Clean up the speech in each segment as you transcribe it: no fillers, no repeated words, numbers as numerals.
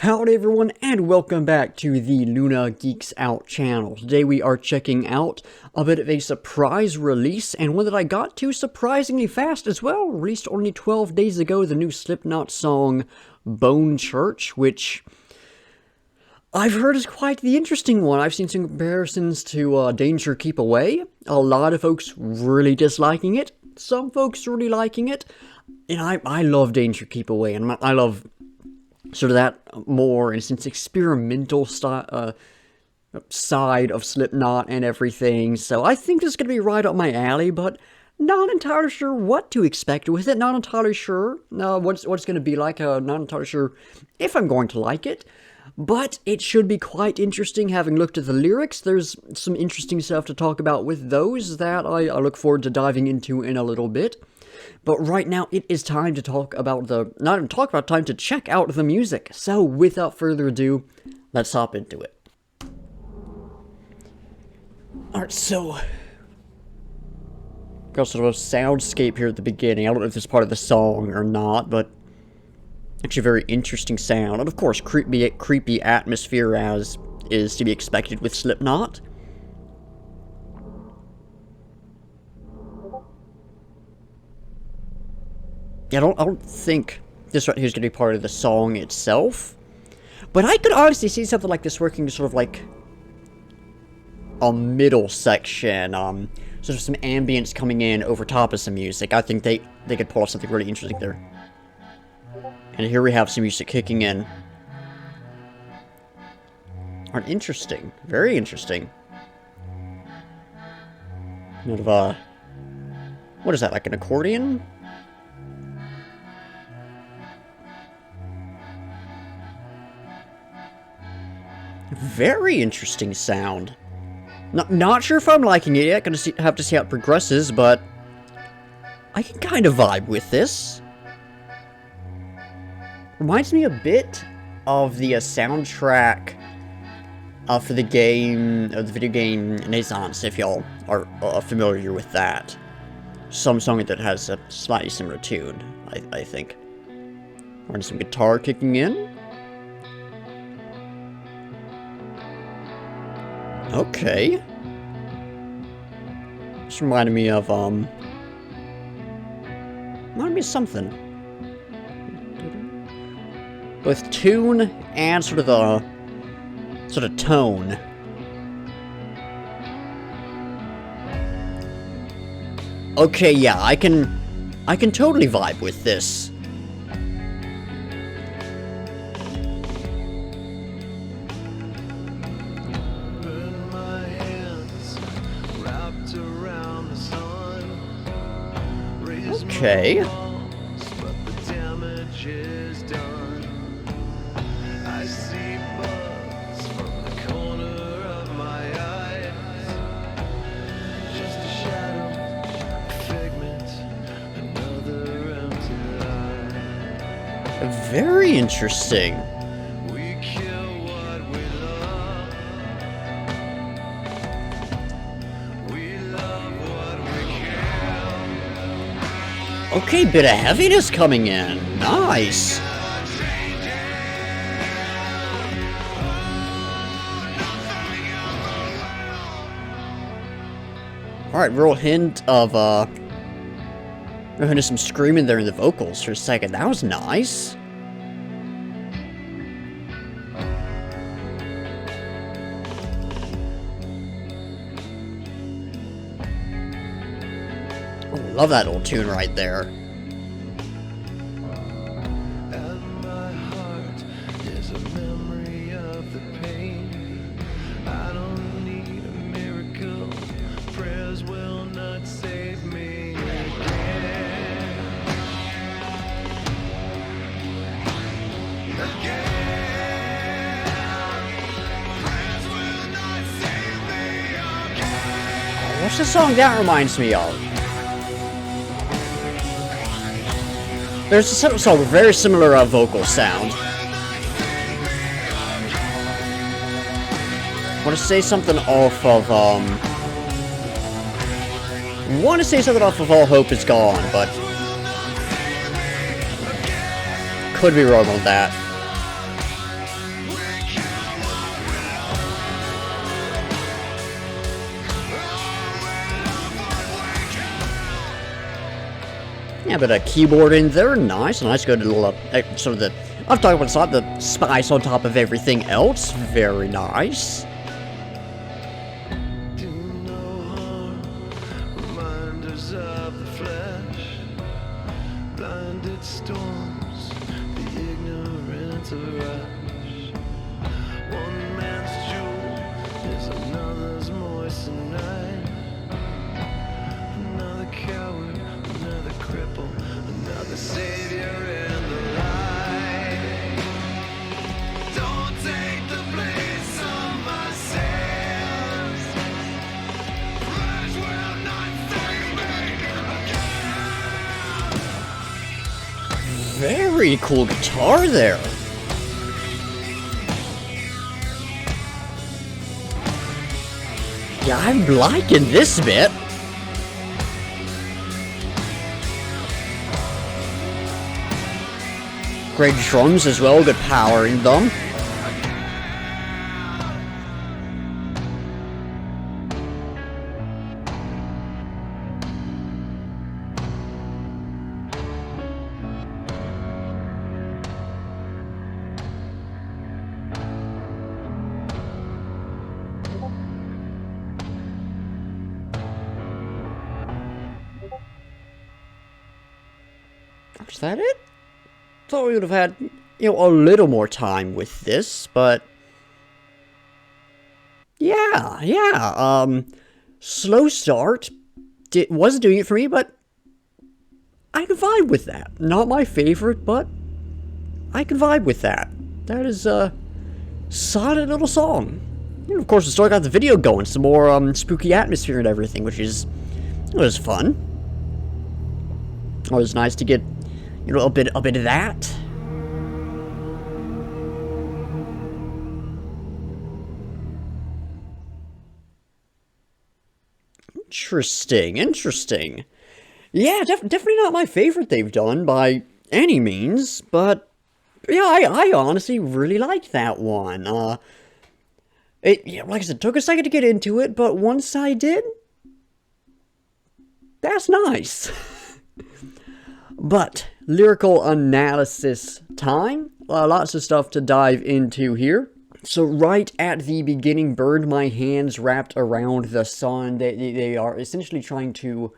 Howdy everyone, and welcome back to the Luna Geeks Out channel. Today we are checking out a bit of a surprise release, and one that I got to surprisingly fast as well. Released only 12 days ago, the new Slipknot song, Bone Church, which I've heard is quite the interesting one. I've seen some comparisons to Danger Keep Away. A lot of folks really disliking it, some folks really liking it, and I love Danger Keep Away, and I love sort of that more, in a sense, experimental side of Slipknot and everything. So I think this is going to be right up my alley, but not entirely sure what to expect with it. Not entirely sure what it's going to be like. Not entirely sure if I'm going to like it. But it should be quite interesting. Having looked at the lyrics, there's some interesting stuff to talk about with those that I look forward to diving into in a little bit. But right now, it is time to talk about time to check out the music. So, without further ado, let's hop into it. Alright, so got sort of a soundscape here at the beginning. I don't know if this is part of the song or not, but actually a very interesting sound. And of course, creepy atmosphere as is to be expected with Slipknot. I don't think this right here is going to be part of the song itself, but I could honestly see something like this working sort of like a middle section, sort of some ambience coming in over top of some music. I think they could pull off something really interesting there. And here we have some music kicking in. Interesting. Very interesting. Kind of a... what is that, like an accordion? Very interesting sound. Not sure if I'm liking it yet. Gonna have to see how it progresses, but I can kind of vibe with this. Reminds me a bit of the soundtrack for the video game Renaissance, if y'all are familiar with that. Some song that has a slightly similar tune, I think. Or some guitar kicking in. Okay. This reminded me of something. Both tune and sort of tone. Okay, yeah, I can totally vibe with this. Okay. Very interesting. Okay, bit of heaviness coming in. Nice. Alright, real hint of some screaming there in the vocals for a second. That was nice. Love that old tune right there. And my heart is a memory of the pain. I don't need a miracle. Prayers will not save me again. Prayers will not save me again. What's the song that reminds me of? There's a song with very similar vocal sound. I want to say something off of, All Hope Is Gone, but could be wrong on that. Yeah, but a keyboard in there, nice good little, sort of the, I've talked about it's the spice on top of everything else, very nice. Storms, the ignorance of rush. One man's jewel is another's moistened night. Another coward, another cripple, another savior in the light. Don't take the place of my sins. Flesh will not save me again. Very cool guitar there. Yeah, I'm liking this bit. Great drums as well, good power in them. Is that it? Thought we would have had, you know, a little more time with this, but yeah, slow start wasn't doing it for me, but I can vibe with that. Not my favorite, but I can vibe with that. That is a solid little song. And of course, we still got the video going, some more spooky atmosphere and everything, which was fun. Always nice to get, you know, a bit of that. Interesting. Yeah, definitely not my favorite they've done by any means, but yeah, I honestly really liked that one. Like I said, took a second to get into it, but once I did, that's nice. But lyrical analysis time. Lots of stuff to dive into here. So right at the beginning, burned my hands wrapped around the sun. They are essentially trying to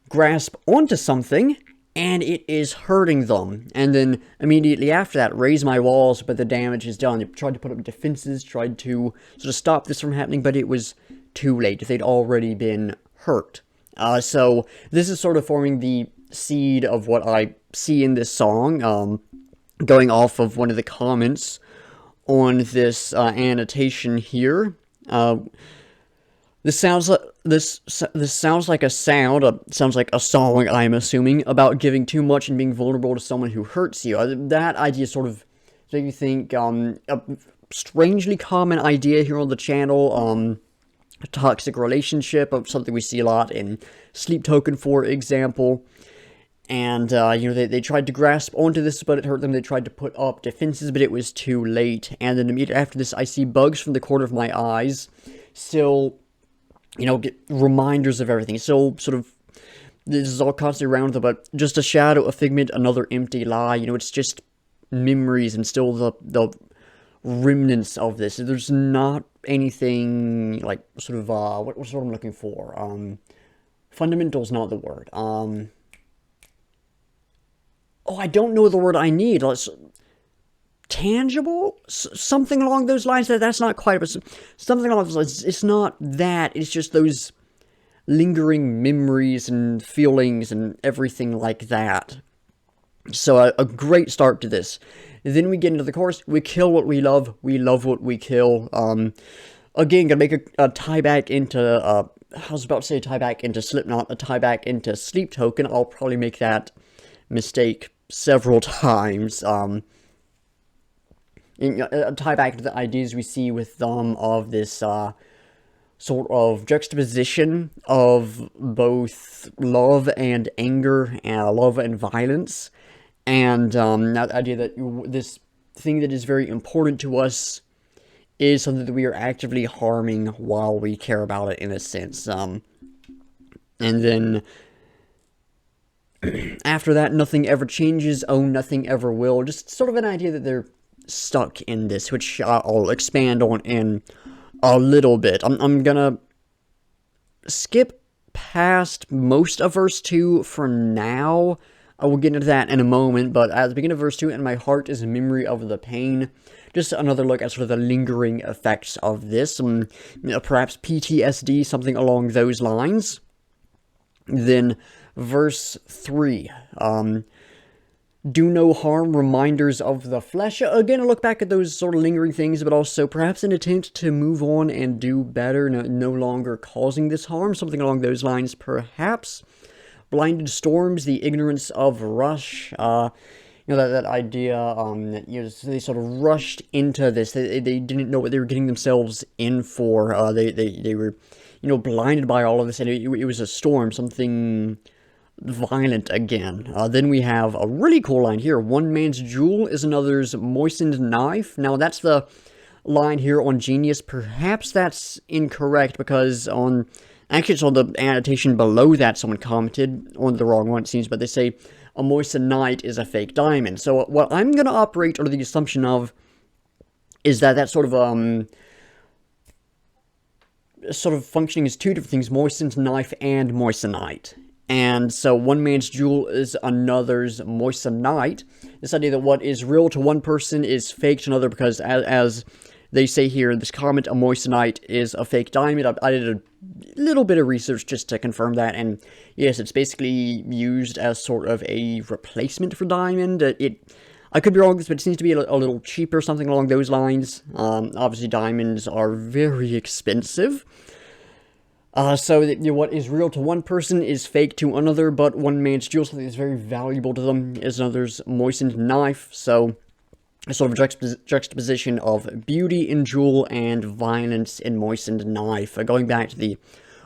grasp onto something, and it is hurting them. And then immediately after that, raise my walls, but the damage is done. They tried to put up defenses, tried to sort of stop this from happening, but it was too late. They'd already been hurt. So this is sort of forming the seed of what I see in this song, going off of one of the comments on this annotation here. This sounds like sounds like a song, I'm assuming, about giving too much and being vulnerable to someone who hurts you. That idea sort of makes me think a strangely common idea here on the channel. A toxic relationship, of something we see a lot in Sleep Token, for example. And, you know, they tried to grasp onto this, but it hurt them. They tried to put up defenses, but it was too late. And then immediately after this, I see bugs from the corner of my eyes. Still, you know, get reminders of everything. Still sort of, this is all constantly around them, but just a shadow, a figment, another empty lie. You know, it's just memories and still the remnants of this. There's not anything, like, sort of, what's what I'm looking for? Fundamental's not the word. Oh, I don't know the word I need. Tangible? Something along those lines. That's not quite, but something along those lines. It's not that. It's just those lingering memories and feelings and everything like that. So a great start to this. Then we get into the chorus. We kill what we love what we kill. Again, gonna make a tie back into, I was about to say tie back into Slipknot, a tie back into Sleep Token. I'll probably make that mistake several times. A tie back to the ideas we see with them of this sort of juxtaposition of both love and anger, love and violence, and that idea that this thing that is very important to us is something that we are actively harming while we care about it, in a sense. And then After that, nothing ever changes, oh, nothing ever will. Just sort of an idea that they're stuck in this, which I'll expand on in a little bit. I'm gonna skip past most of verse 2 for now. I will get into that in a moment, but at the beginning of verse 2, and my heart is a memory of the pain. Just another look at sort of the lingering effects of this, perhaps PTSD, something along those lines. Then verse 3, do no harm, reminders of the flesh. Again, a look back at those sort of lingering things, but also perhaps an attempt to move on and do better, no longer causing this harm, something along those lines, perhaps. Blinded storms, the ignorance of rush, that idea, they sort of rushed into this, they didn't know what they were getting themselves in for, they were, blinded by all of this, and it was a storm, something violent again. Then we have a really cool line here, one man's jewel is another's moistened knife. Now that's the line here on Genius, perhaps that's incorrect, because actually it's on the annotation below that, someone commented on the wrong one it seems, but they say, a moistened night is a fake diamond. So what I'm going to operate under the assumption of is that that sort of functioning as two different things, moistened knife and moissanite. And so one man's jewel is another's moissanite. This idea that what is real to one person is fake to another, because as they say here in this comment, a moissanite is a fake diamond. I did a little bit of research just to confirm that, and yes, it's basically used as sort of a replacement for diamond. I could be wrong, but it seems to be a little cheaper, something along those lines. Obviously, diamonds are very expensive. So what is real to one person is fake to another, but one man's jewel, something that's very valuable to them, is another's moistened knife. So a sort of juxtaposition of beauty in jewel and violence in moistened knife. Going back to the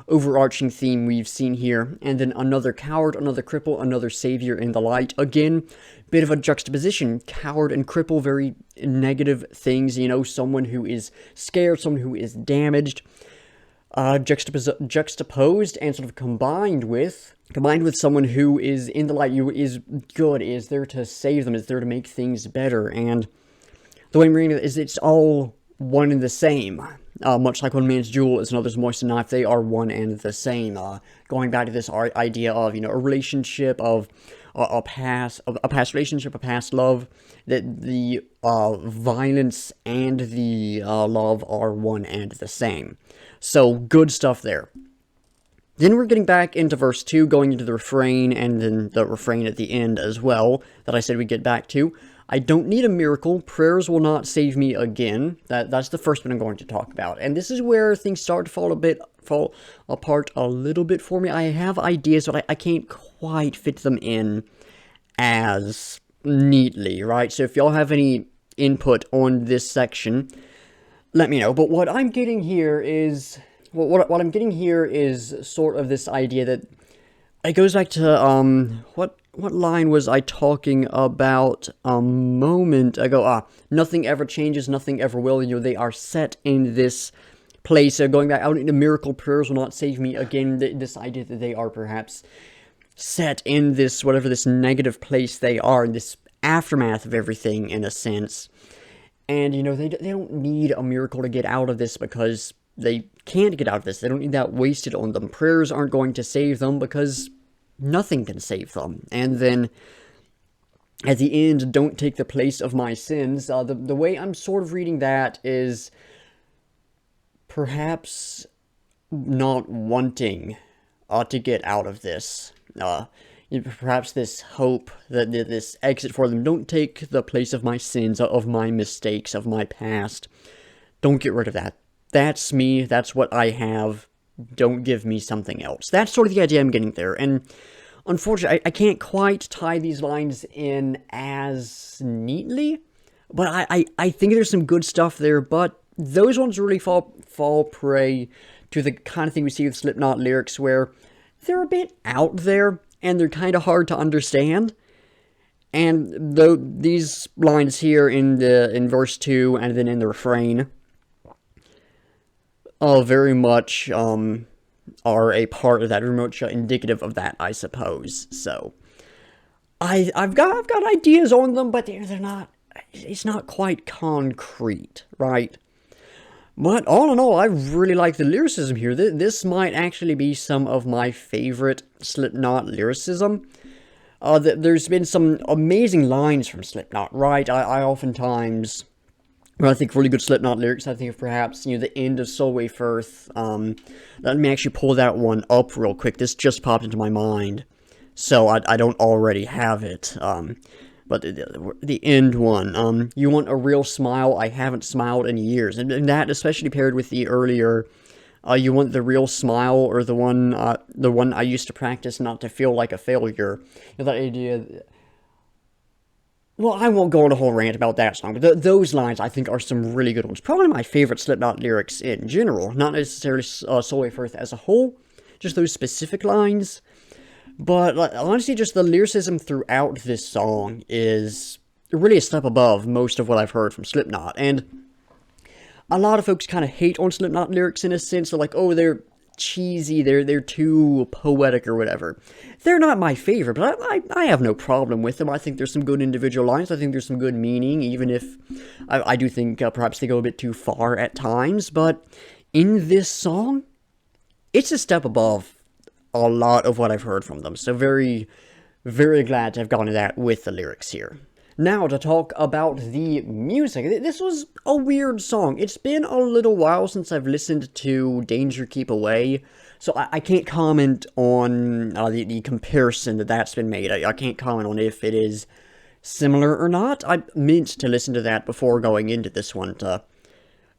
overarching theme we've seen here. And then another coward, another cripple, another savior in the light. Again, bit of a juxtaposition. Coward and cripple, very negative things. Someone who is scared, someone who is damaged. Juxtaposed and sort of combined with someone who is in the light, is good, is there to save them, is there to make things better. And the way I'm reading it is it's all one and the same. Much like one man's jewel is another's moistened knife, they are one and the same. Going back to this idea of, a relationship, of a past relationship, a past love, that the violence and the love are one and the same. So, good stuff there. Then we're getting back into verse 2, going into the refrain, and then the refrain at the end as well, that I said we'd get back to. I don't need a miracle, prayers will not save me again. That's the first one I'm going to talk about. And this is where things start to fall apart a little bit for me. I have ideas, but I can't quite fit them in as neatly, right? So if y'all have any input on this section, let me know. But what I'm getting here is what I'm getting here is sort of this idea that it goes back to what line was I talking about a moment ago? Nothing ever changes, nothing ever will. They are set in this place. Going back, I don't need a miracle, prayers will not save me again. This idea that they are perhaps set in this, whatever this negative place they are, in this aftermath of everything, in a sense. And, they don't need a miracle to get out of this, because they can't get out of this. They don't need that wasted on them. Prayers aren't going to save them, because nothing can save them. And then, at the end, don't take the place of my sins. The way I'm sort of reading that is perhaps not wanting to get out of this. Perhaps this hope, that this exit for them. Don't take the place of my sins, of my mistakes, of my past. Don't get rid of that. That's me. That's what I have. Don't give me something else. That's sort of the idea I'm getting there. And unfortunately, I can't quite tie these lines in as neatly. But I think there's some good stuff there. But those ones really fall prey to the kind of thing we see with Slipknot lyrics, where they're a bit out there, and they're kind of hard to understand. And though these lines here in verse 2 and then in the refrain very much are a part of that, very much indicative of that, I suppose. So I've got ideas on them, but they're not. It's not quite concrete, right? But all in all, I really like the lyricism here. This might actually be some of my favorite Slipknot lyricism. There's been some amazing lines from Slipknot, right? I oftentimes, when I think of really good Slipknot lyrics, I think of perhaps, the end of Solway Firth. Let me actually pull that one up real quick. This just popped into my mind, so I don't already have it. But the end one, you want a real smile, I haven't smiled in years. And that especially paired with the earlier, you want the real smile, or the one I used to practice not to feel like a failure. That idea. Well, I won't go on a whole rant about that song, but those lines I think are some really good ones. Probably my favorite Slipknot lyrics in general, not necessarily Solway Firth as a whole, just those specific lines. But honestly, just the lyricism throughout this song is really a step above most of what I've heard from Slipknot. And a lot of folks kind of hate on Slipknot lyrics in a sense. They're like, oh, they're cheesy, they're too poetic or whatever. They're not my favorite, but I have no problem with them. I think there's some good individual lines. I think there's some good meaning, even if I do think perhaps they go a bit too far at times. But in this song, it's a step above a lot of what I've heard from them. So very, very glad to have gone to that with the lyrics here. Now to talk about the music. This was a weird song. It's been a little while since I've listened to Danger Keep Away, so I can't comment on the comparison that's been made. I can't comment on if it is similar or not. I meant to listen to that before going into this one to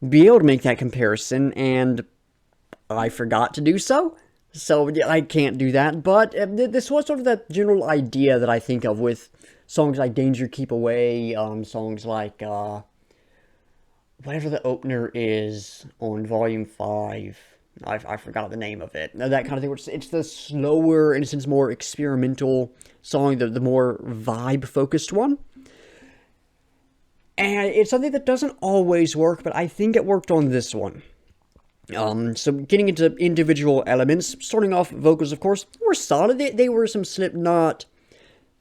be able to make that comparison, and I forgot to do so. So, yeah, I can't do that, but this was sort of that general idea that I think of with songs like Danger Keep Away, songs like, whatever the opener is on Volume 5, I forgot the name of it, that kind of thing. It's the slower, in a sense, more experimental song, the more vibe-focused one. And it's something that doesn't always work, but I think it worked on this one. So getting into individual elements, starting off vocals, of course, were solid. They were some Slipknot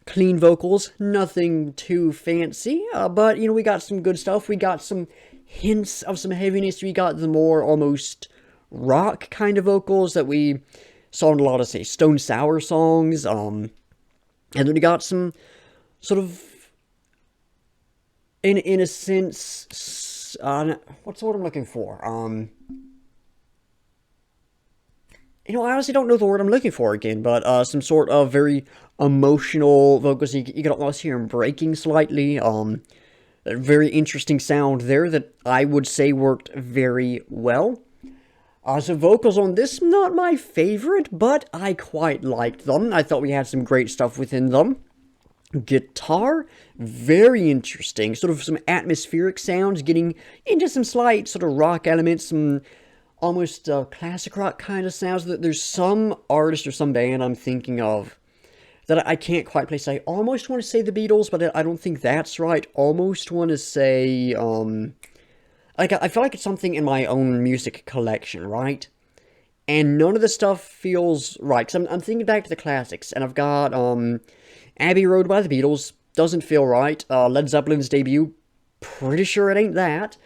clean vocals, nothing too fancy, but, we got some good stuff. We got some hints of some heaviness. We got the more almost rock kind of vocals that we saw in a lot of, say, Stone Sour songs, and then we got some sort of, in a sense, what's the word I'm looking for? I honestly don't know the word I'm looking for again, but some sort of very emotional vocals. You can almost hear them breaking slightly. A very interesting sound there that I would say worked very well. So vocals on this, not my favorite, but I quite liked them. I thought we had some great stuff within them. Guitar, very interesting. Sort of some atmospheric sounds, getting into some slight sort of rock elements, some almost classic rock kind of sounds. There's some artist or some band I'm thinking of that I can't quite place. I almost want to say the Beatles, but I don't think that's right. Almost want to say, I feel like it's something in my own music collection, right? And none of the stuff feels right. Because I'm thinking back to the classics, and I've got Abbey Road by the Beatles, doesn't feel right. Led Zeppelin's Debut, pretty sure it ain't that.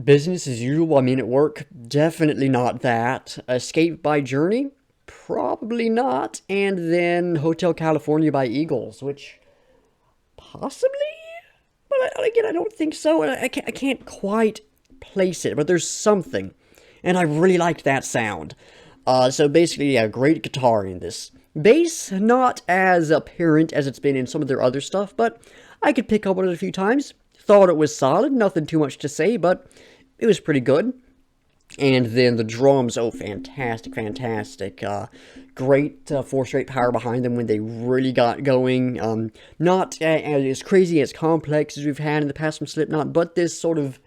Business as Usual, While Men at Work, definitely not that. Escape by Journey, probably not. And then Hotel California by Eagles, which possibly, but again, I don't think so. I can't quite place it, but there's something, and I really liked that sound. So basically, yeah, great guitar in this. Bass, not as apparent as it's been in some of their other stuff, but I could pick up on it a few times. Thought it was solid, nothing too much to say, but it was pretty good. And then the drums, oh, fantastic, fantastic. Great force rate power behind them when they really got going. Not as crazy, as complex as we've had in the past from Slipknot, but this sort of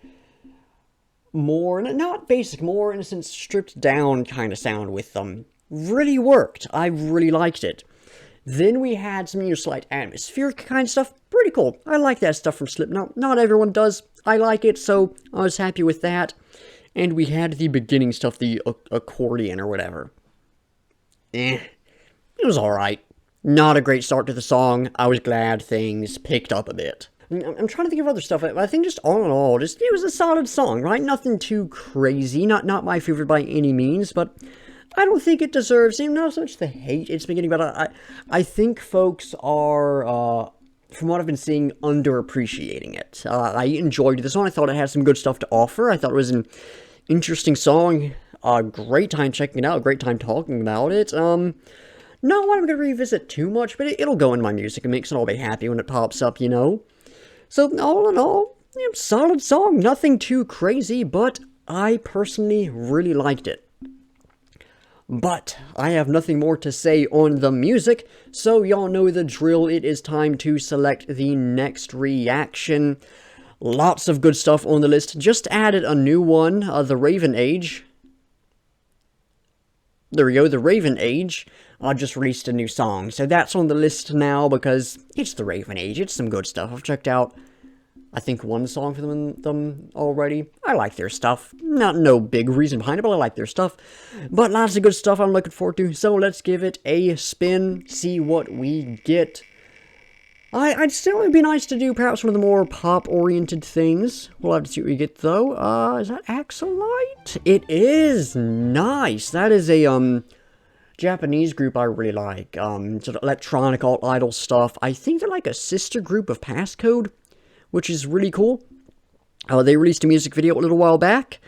more, not basic, more in a sense stripped down kind of sound with them. Really worked. I really liked it. Then we had some slight atmospheric kind of stuff. Pretty cool. I like that stuff from Slipknot. Not everyone does. I like it, so I was happy with that. And we had the beginning stuff, the accordion or whatever. It was alright. Not a great start to the song. I was glad things picked up a bit. I'm trying to think of other stuff. I think just all in all, just it was a solid song, right? Nothing too crazy. Not my favorite by any means, but I don't think it deserves not so much the hate it's been getting, but I think folks are, from what I've been seeing, underappreciating it. I enjoyed this one. I thought it had some good stuff to offer. I thought it was an interesting song. A great time checking it out. A great time talking about it. Not one I'm going to revisit too much, but it'll go in my music mix and I'll be happy when it pops up, you know? So, all in all, solid song. Nothing too crazy, but I personally really liked it. But I have nothing more to say on the music, so y'all know the drill. It is time to select the next reaction. Lots of good stuff on the list. Just added a new one, The Raven Age. There we go, The Raven Age. I just released a new song, so that's on the list now because it's The Raven Age. It's some good stuff. I've checked out, I think, one song from them already. I like their stuff. No big reason behind it, but I like their stuff. But lots of good stuff I'm looking forward to, so let's give it a spin, see what we get. I'd still, it'd be nice to do perhaps one of the more pop-oriented things. We'll have to see what we get, though. Is that Axolite? It is! Nice! That is a, Japanese group I really like. Sort of electronic alt-idol stuff. I think they're like a sister group of Passcode, which is really cool. They released a music video a little while back.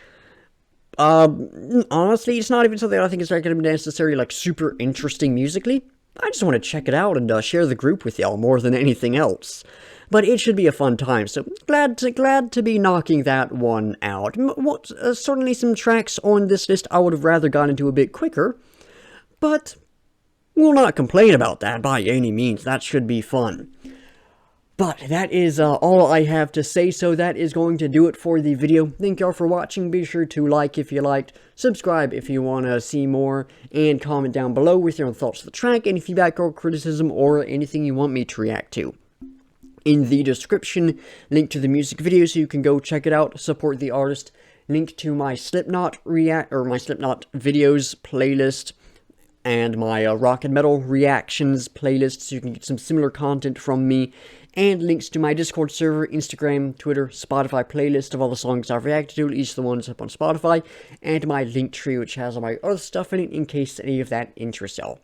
Honestly, it's not even something I think is going to be necessarily, like, super interesting musically. I just want to check it out and share the group with y'all more than anything else. But it should be a fun time, so glad to be knocking that one out. Certainly some tracks on this list I would have rather gotten into a bit quicker, but we'll not complain about that by any means. That should be fun. But that is all I have to say, so that is going to do it for the video. Thank y'all for watching. Be sure to like if you liked, subscribe if you want to see more, and comment down below with your own thoughts of the track, any feedback or criticism, or anything you want me to react to. In the description, link to the music video so you can go check it out, support the artist, link to my Slipknot my Slipknot videos playlist, and my rock and metal reactions playlist so you can get some similar content from me, and links to my Discord server, Instagram, Twitter, Spotify playlist of all the songs I've reacted to, at least the ones up on Spotify, and my link tree which has all my other stuff in it in case any of that interests y'all.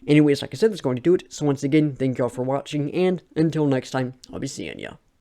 Anyways, like I said, that's going to do it. So once again, thank y'all for watching, and until next time, I'll be seeing ya.